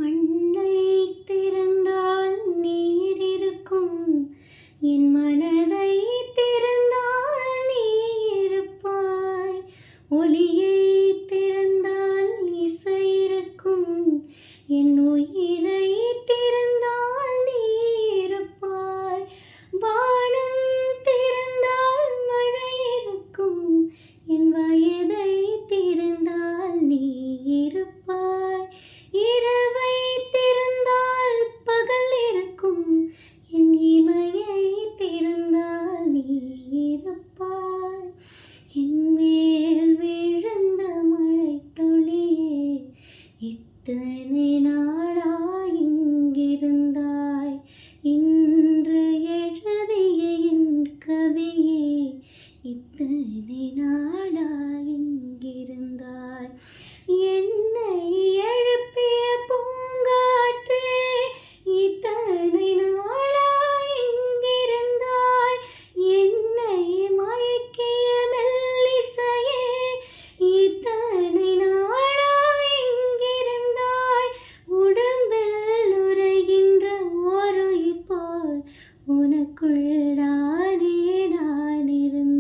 மண்ணை திறந்தால் நீர் இருக்கும், என் மனதை திறந்தால் நீ இருப்பாய். ஒளியை திறந்தால் இசை இருக்கும், என் உயிரை திறந்தால் நீ இருப்பாய். வானம் திறந்தால் மழை இருக்கும், என் வயதை திறந்தால் நீ இருப்பாய். இரவை திறந்தால் பகல் இருக்கும், என் இமையை திறந்தால் நீ இருப்பாய். என் மேல் விழுந்த மழை துளியே, இத்தனை நாளா இங்கிருந்தாய். இன்று எழுதிய என் கவியே, இத்தனை நாளா இங்கிருந்தாய். என்னை எழுப்பிய பூங்காற்றே, இத்தனை நாளா இங்கிருந்தாய். என்னை மயக்கிய மெல்லிசையே, இத்தனை நாளா இங்கிருந்தாய். உடம்பில் உறைகின்ற ஓருயிர் போல் உனக்குள் தானே நான் இருந்தேன்.